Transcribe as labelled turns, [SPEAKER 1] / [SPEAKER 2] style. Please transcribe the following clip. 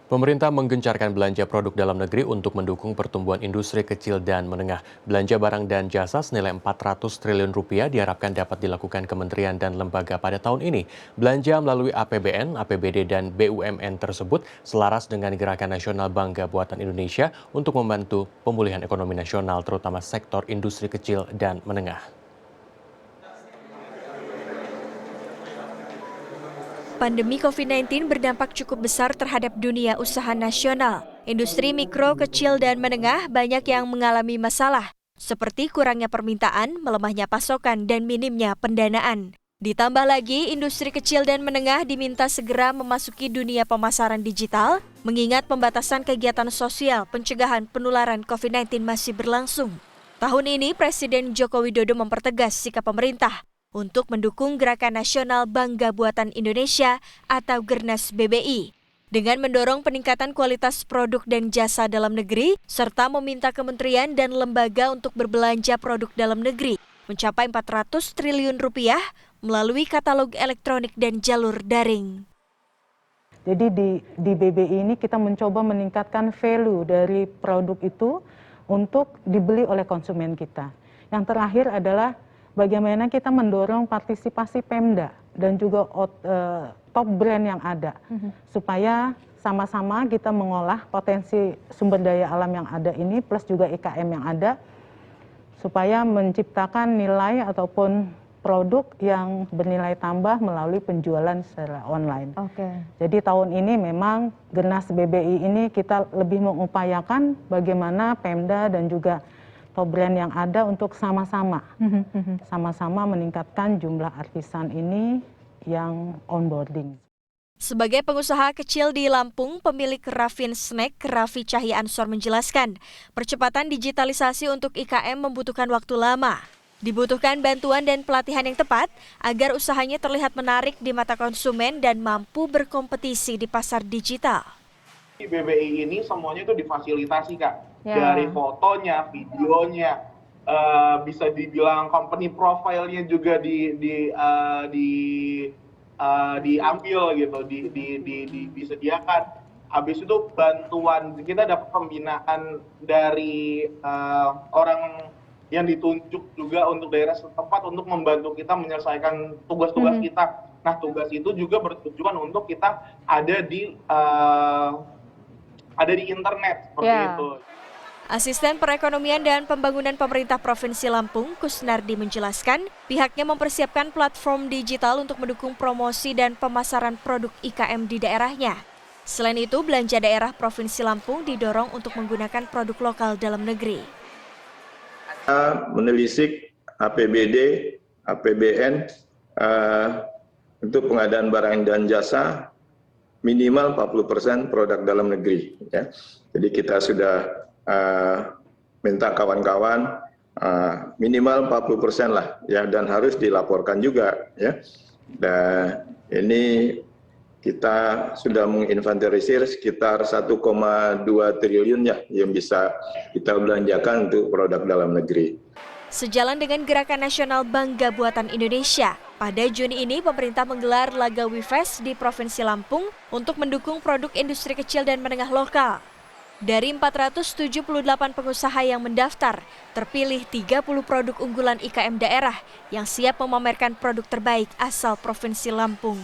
[SPEAKER 1] Pemerintah menggencarkan belanja produk dalam negeri untuk mendukung pertumbuhan industri kecil dan menengah. Belanja barang dan jasa senilai 400 triliun rupiah diharapkan dapat dilakukan kementerian dan lembaga pada tahun ini. Belanja melalui APBN, APBD, dan BUMN tersebut selaras dengan Gerakan Nasional Bangga Buatan Indonesia untuk membantu pemulihan ekonomi nasional terutama sektor industri kecil dan menengah.
[SPEAKER 2] Pandemi COVID-19 berdampak cukup besar terhadap dunia usaha nasional. Industri mikro, kecil, dan menengah banyak yang mengalami masalah, seperti kurangnya permintaan, melemahnya pasokan, dan minimnya pendanaan. Ditambah lagi, industri kecil dan menengah diminta segera memasuki dunia pemasaran digital, mengingat pembatasan kegiatan sosial pencegahan penularan COVID-19 masih berlangsung. Tahun ini, Presiden Joko Widodo mempertegas sikap pemerintah untuk mendukung Gerakan Nasional Bangga Buatan Indonesia atau Gernas BBI, dengan mendorong peningkatan kualitas produk dan jasa dalam negeri, serta meminta kementerian dan lembaga untuk berbelanja produk dalam negeri mencapai 400 triliun rupiah melalui katalog elektronik dan jalur daring.
[SPEAKER 3] Jadi di BBI ini kita mencoba meningkatkan value dari produk itu untuk dibeli oleh konsumen kita. Yang terakhir adalah bagaimana kita mendorong partisipasi Pemda dan juga top brand yang ada, supaya sama-sama kita mengolah potensi sumber daya alam yang ada ini plus juga IKM yang ada, supaya menciptakan nilai ataupun produk yang bernilai tambah melalui penjualan secara online. Jadi tahun ini memang Gernas BBI ini kita lebih mengupayakan bagaimana Pemda dan juga brand yang ada untuk sama-sama meningkatkan jumlah artisan ini yang onboarding.
[SPEAKER 2] Sebagai pengusaha kecil di Lampung, pemilik Raffin Snack, Raffi Cahya Ansor menjelaskan, percepatan digitalisasi untuk IKM membutuhkan waktu lama. Dibutuhkan bantuan dan pelatihan yang tepat agar usahanya terlihat menarik di mata konsumen dan mampu berkompetisi di pasar digital.
[SPEAKER 4] BBI ini semuanya itu difasilitasi, Kak. Dari fotonya, videonya, bisa dibilang company profile-nya juga diambil gitu, disediakan. Habis itu bantuan, kita dapat pembinaan dari orang yang ditunjuk juga untuk daerah setempat untuk membantu kita menyelesaikan tugas-tugas kita. Nah, tugas itu juga bertujuan untuk kita ada di internet seperti itu.
[SPEAKER 2] Asisten Perekonomian dan Pembangunan Pemerintah Provinsi Lampung, Kusnardi menjelaskan, pihaknya mempersiapkan platform digital untuk mendukung promosi dan pemasaran produk IKM di daerahnya. Selain itu, belanja daerah Provinsi Lampung didorong untuk menggunakan produk lokal dalam negeri.
[SPEAKER 5] Menelisik APBD, APBN untuk pengadaan barang dan jasa minimal 40% produk dalam negeri. Ya. Jadi kita sudah minta kawan-kawan minimal 40% lah, ya, dan harus dilaporkan juga. Ya. Dan ini kita sudah menginventarisir sekitar 1,2 triliun ya yang bisa kita belanjakan untuk produk dalam negeri.
[SPEAKER 2] Sejalan dengan Gerakan Nasional Bangga Buatan Indonesia, pada Juni ini pemerintah menggelar Laga Wifest di Provinsi Lampung untuk mendukung produk industri kecil dan menengah lokal. Dari 478 pengusaha yang mendaftar, terpilih 30 produk unggulan IKM daerah yang siap memamerkan produk terbaik asal Provinsi Lampung.